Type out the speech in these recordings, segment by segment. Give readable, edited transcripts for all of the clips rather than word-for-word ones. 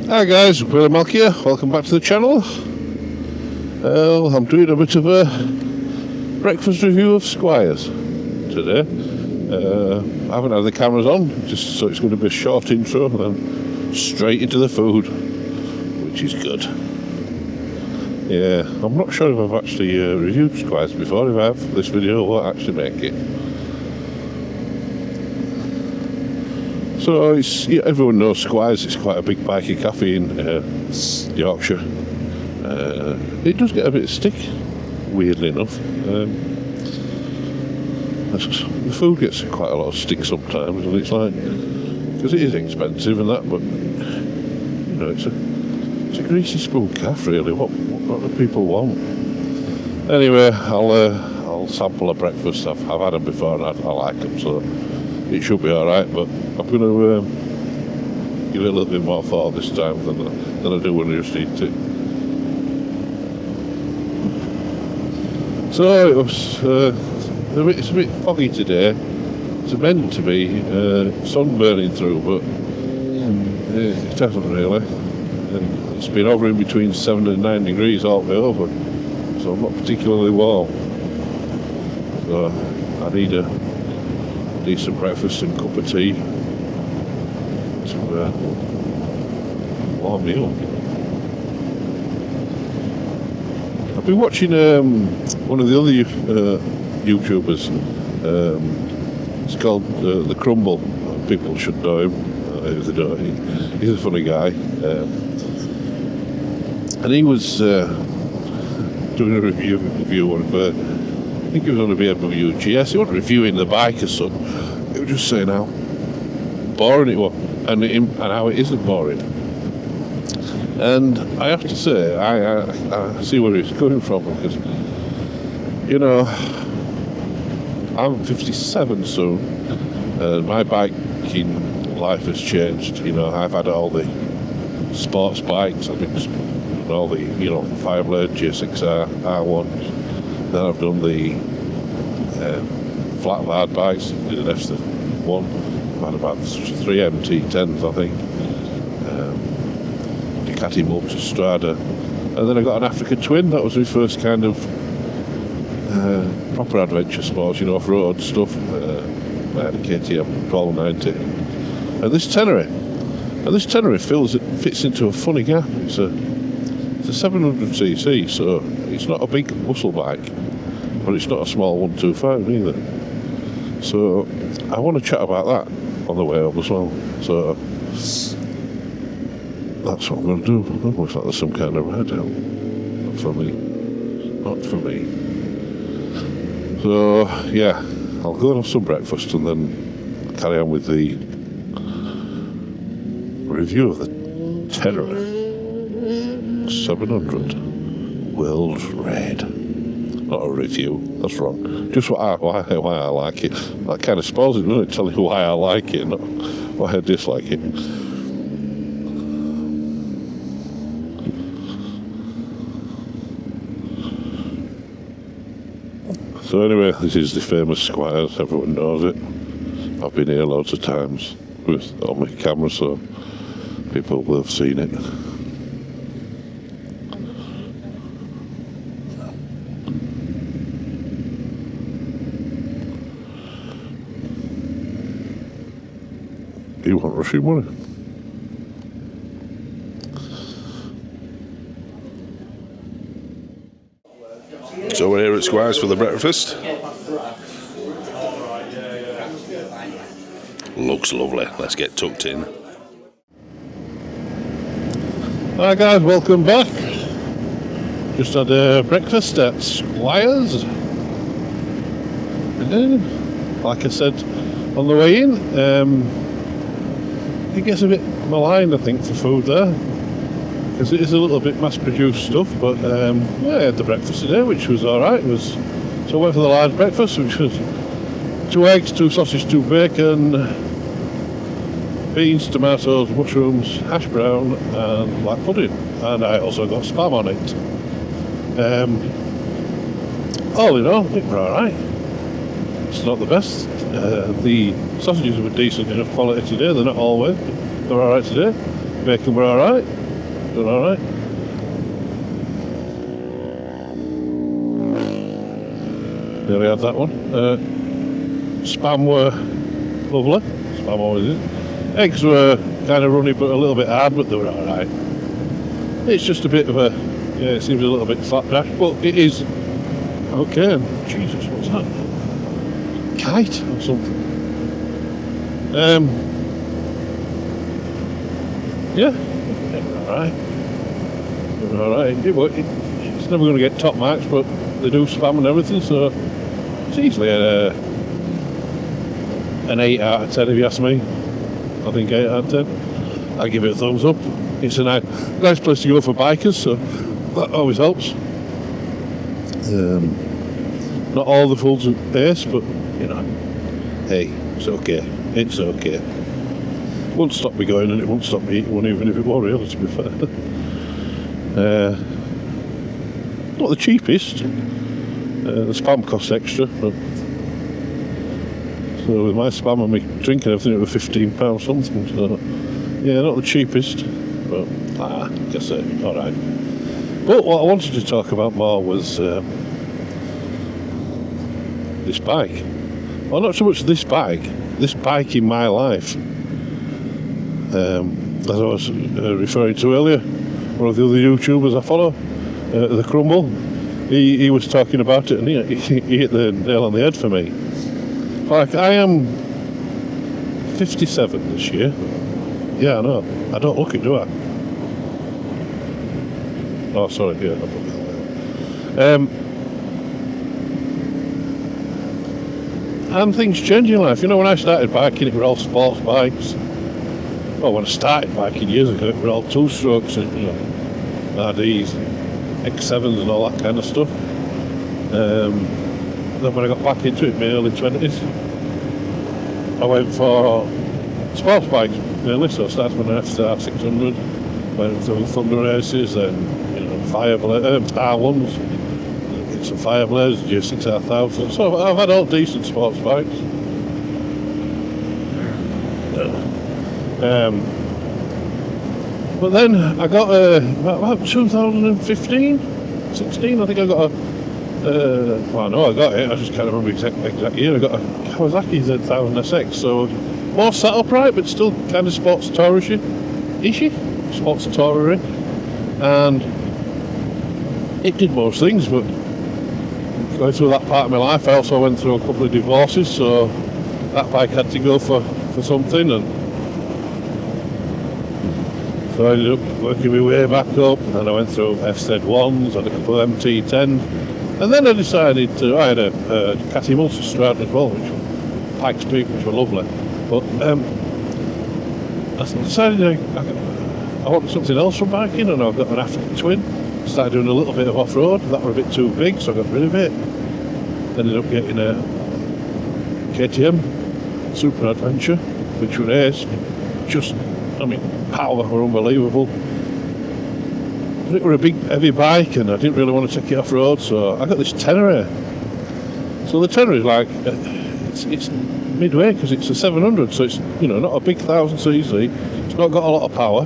Hi guys, Willie Malk here. Welcome back to the channel. I'm doing a bit of a breakfast review of Squires today. I haven't had the cameras on, just so it's going to be a short intro and then straight into the food, which is good. Yeah, I'm not sure if I've actually reviewed Squires before. If I have, this video won't actually make it. So everyone knows Squires. It's quite a big bikie cafe in Yorkshire. It does get a bit of stick, weirdly enough. The food gets quite a lot of stick sometimes, and it's like, because it is expensive and that, but you know, it's a greasy spoon cafe really. What do people want? Anyway, I'll sample a breakfast. I've had them before and I like them, so it should be all right. But I'm going to give it a little bit more thought this time than I do when I just eat it. So it's a bit foggy today. It's meant to be sun burning through, but it hasn't really. And it's been hovering between 7 and 9 degrees all the way over, so I'm not particularly warm. So I need a decent breakfast and cup of tea to warm me up. I've been watching one of the other YouTubers. It's called The Crumble. People should know him if they don't. He's a funny guy, and he was doing a review of I think it was on a BMW GS. He wasn't reviewing the bike as such. He was just saying how boring it was and how it isn't boring. And I have to say, I see where he's coming from, because, you know, I'm 57 soon, and my biking life has changed. You know, I've had all the sports bikes, I've been all the, you know, Fireblade, J6R, R1s. Then I've done the flat hard bikes, did an F1. I've had about 3 MT10s, I think. Ducati Multistrada, and then I got an Africa Twin. That was my first kind of proper adventure sports, you know, off-road stuff. I had a KTM 1290, and this Tenere fits into a funny gap. It's a 700cc, so it's not a big muscle bike, but it's not a small 125 either. So I want to chat about that on the way up as well. So that's what I'm going to do. It looks like there's some kind of red out. Not for me. Not for me. So, yeah, I'll go and have some breakfast and then carry on with the review of the Tenere 700 World Red. Not a review, that's wrong. Just why I like it. That kind of spoils it, doesn't it? Tell you why I like it, not why I dislike it. So anyway, this is the famous Squires, everyone knows it. I've been here loads of times on my camera, so people will have seen it. You want rushing money? So we're here at Squires for the breakfast. Looks lovely. Let's get tucked in. Hi guys, welcome back. Just had breakfast at Squires. Like I said on the way in, it gets a bit maligned, I think, for food there, because it is a little bit mass-produced stuff. But yeah, I had the breakfast today, which was all right. So I went for the large breakfast, which was 2 eggs, 2 sausage, 2 bacon, beans, tomatoes, mushrooms, hash brown, and black pudding. And I also got spam on it. All in all, I think we're all right. It's not the best. The sausages were decent enough quality today. They're not always. They're alright today. Bacon were alright. They're alright. There we had that one. Spam were lovely. Spam always is. Eggs were kind of runny but a little bit hard, but they were alright. It's just a bit of a, yeah, it seems a little bit slapdash, but it is okay. Jesus, what's that? Kite or something? Yeah, alright. Alright. It's never going to get top marks, but they do spam and everything, so it's easily an 8 out of 10 if you ask me. I think 8 out of 10. I give it a thumbs up. It's a nice place to go for bikers, so that always helps. Not all the fulls are ace, but you know, hey, it's okay. It's okay. It won't stop me going, and it won't stop me eating one, even if it were really, to be fair. Not the cheapest. The spam costs extra, but so with my spam and me drinking everything, it was £15 something. So yeah, not the cheapest, but I guess all right. But what I wanted to talk about more was this bike. Well, not so much this bike in my life. As I was referring to earlier, one of the other YouTubers I follow, the Crumble, he was talking about it, and he hit the nail on the head for me. Like, I am 57 this year. Yeah, I know. I don't look it, do I? Oh, sorry, yeah. And things change in life. You know, when I started biking, it were all sports bikes. Well, when I started biking years ago, it were all two-strokes and, you know, RDs, X7s and all that kind of stuff. Then when I got back into it in my early 20s, I went for sports bikes mainly, so I started with an FSR 600, went through Thunder races, then, you know, R1s, some Fireblades, G6000, so I've had all decent sports bikes. But then I got about 2015, 16, I think I got well, I know I got it, I just can't remember exact year. I got a Kawasaki Z1000 SX, so more sat upright, but still kind of sports tourishy, sports tourery, and it did most things. But going through that part of my life, I also went through a couple of divorces, so that bike had to go for something, and so I ended up working my way back up, and I went through FZ1s and a couple of MT10s, and then I decided I had a Catty Multistrada as well, which were Pikes Peak, which were lovely, but I decided I wanted something else from biking, and I got an African Twin, started doing a little bit of off-road. That were a bit too big, so I got rid of it. Ended up getting a KTM Super Adventure, which were ace, just, I mean, power were unbelievable. But it were a big heavy bike, and I didn't really want to take it off road, so I got this Tenere. So the Tenere is like, it's midway, because it's a 700, so it's, you know, not a big 1000cc. It's not got a lot of power.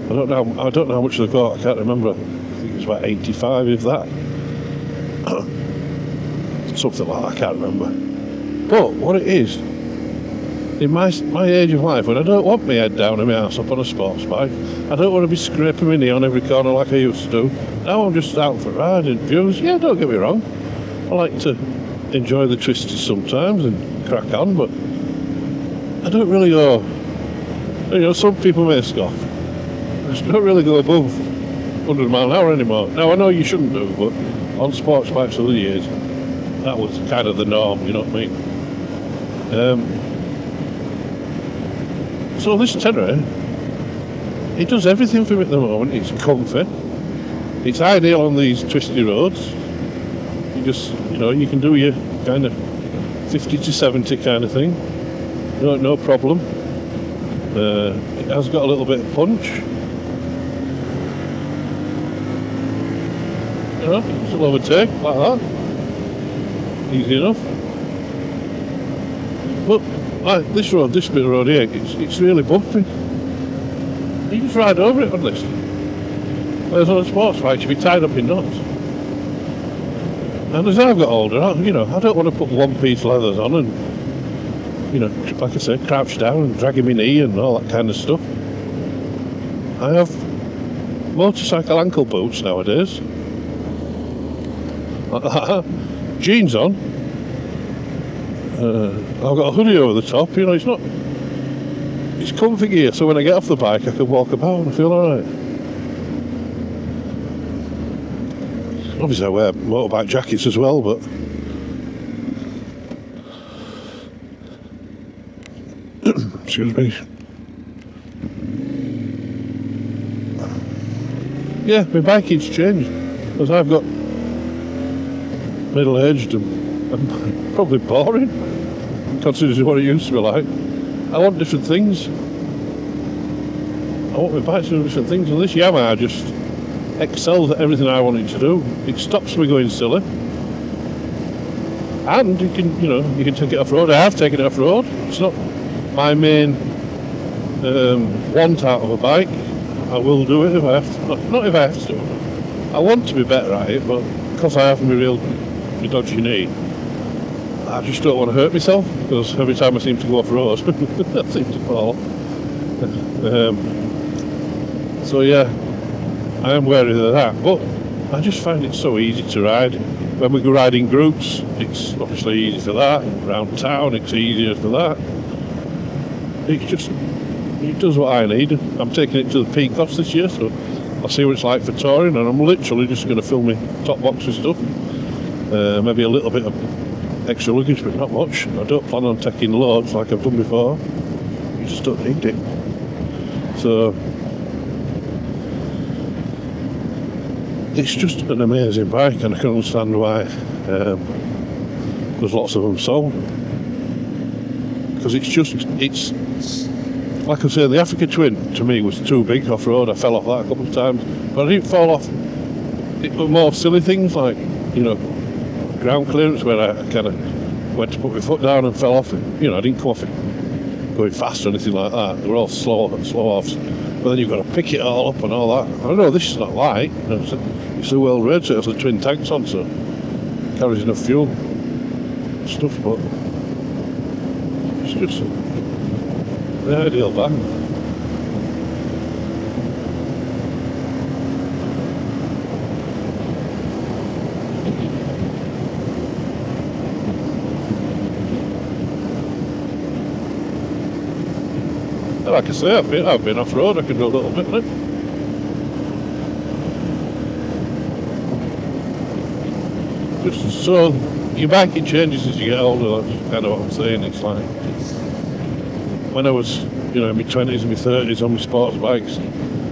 I don't know how much they've got. I can't remember. I think it's about 85, if that. Something like that. I can't remember. But what it is, in my age of life, when I don't want my head down and my ass up on a sports bike, I don't want to be scraping my knee on every corner like I used to do. Now I'm just out for riding views. Yeah, don't get me wrong. I like to enjoy the twisties sometimes and crack on, but I don't really go. You know, some people may scoff. I just don't really go above 100 mile an hour anymore. Now I know you shouldn't do, but on sports bikes over the years, that was kind of the norm. You know what I mean? So this Tenere, it does everything for me at the moment. It's comfy. It's ideal on these twisty roads. You just, you know, you can do your kind of 50 to 70 kind of thing. No problem. It has got a little bit of punch. You know, just a overtake like that. Easy enough. But like this bit of road here, it's really bumpy. You just ride over it on this. Whereas on a sports bike, you'd be tied up in knots. And as I've got older, I don't want to put one-piece leathers on and, like I say, crouch down and dragging my knee and all that kind of stuff. I have motorcycle ankle boots nowadays. Jeans on. I've got a hoodie over the top. It's comfy gear, so when I get off the bike I can walk about and I feel alright. Obviously I wear motorbike jackets as well, but excuse me. Yeah, my biking's changed as I've got middle-aged and probably boring considering what it used to be like. I want different things. I want my bike to do different things, and this Yamaha just excels at everything I want it to do. It stops me going silly, and you can take it off road. I have taken it off road. It's not my main want out of a bike. I will do it if I have to. Not if I have to. I want to be better at it, but because I have my real dodgy knee, I just don't want to hurt myself, because every time I seem to go off road I seem to fall. So yeah, I am wary of that, but I just find it so easy to ride. When we go riding groups, it's obviously easy for that. Around town, it's easier for that. It does what I need. I'm taking it to the peak cost this year, so I'll see what it's like for touring, and I'm literally just going to fill my top box with stuff. Maybe a little bit of extra luggage, but not much. I don't plan on taking loads like I've done before. You just don't need it. So it's just an amazing bike, and I can understand why there's lots of them sold. Because it's like I say, the Africa Twin to me was too big off road. I fell off that a couple of times, but I didn't fall off. It were more silly things like ground clearance, where I kind of went to put my foot down and fell off. I didn't come off it going fast or anything like that. They were all slow offs. But then you've got to pick it all up and all that. I know this is not light. It's a well rated, so it has the twin tanks on, so it carries enough fuel stuff. But it's just the ideal bike. Like I say, I've been off road. I can do a little bit now. Just so your biking changes as you get older. That's kind of what I'm saying. It's like when I was, in my 20s and my 30s on my sports bikes,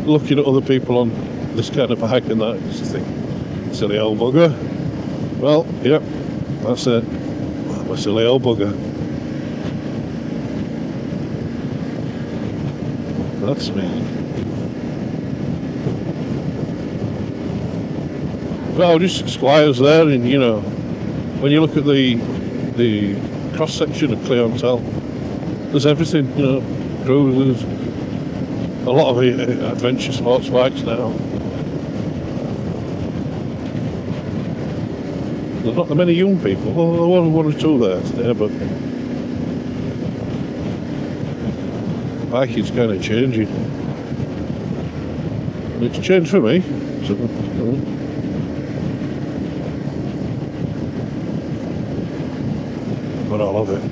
looking at other people on this kind of bike and that, just think, silly old bugger. Well, yeah, that's it. I'm a silly old bugger. That's me. Well, just Squires there, and when you look at the cross section of clientele, there's everything. Cruisers, a lot of adventure sports bikes now. There's not that many young people. Well, there were one or two there today, but biking's kind of changing. It's changed for me. So, but I love it.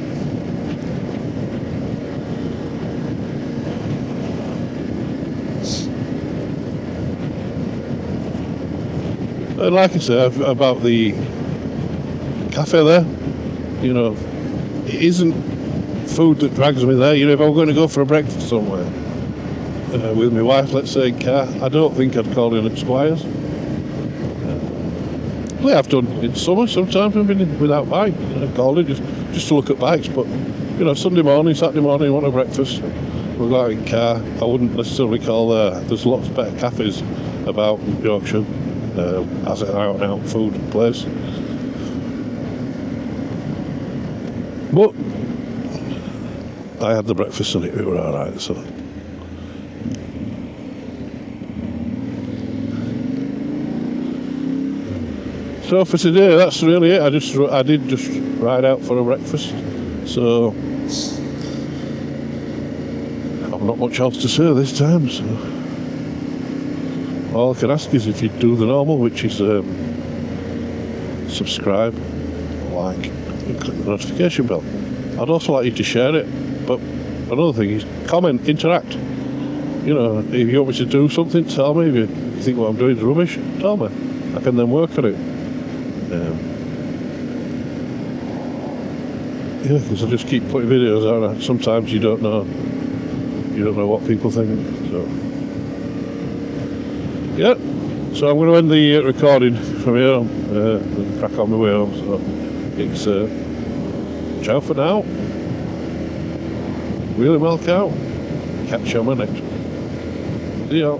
And like I said about the cafe there, it isn't food that drags me there. If I'm going to go for a breakfast somewhere with my wife, let's say in car, I don't think I'd call in at Squires. We have done in summer sometimes. We've been without bike. I've called in just to look at bikes. But Sunday morning, Saturday morning, want a breakfast, we'll go out in car. I wouldn't necessarily call there. There's lots better cafes about Yorkshire as an out-and-out food place. But I had the breakfast and it were alright, so So for today, that's really it. I did just ride out for a breakfast. So I've not much else to say this time. So all I can ask is if you do the normal, which is subscribe, like, and click the notification bell. I'd also like you to share it. But another thing is comment, interact. You know, if you want me to do something, tell me. If you think what I'm doing is rubbish, tell me. I can then work on it. Yeah, because I just keep putting videos out. And sometimes you don't know what people think. So yeah, so I'm going to end the recording from here and crack on my way home. So it's ciao for now. Really well cow. Catch you on my next one. See ya.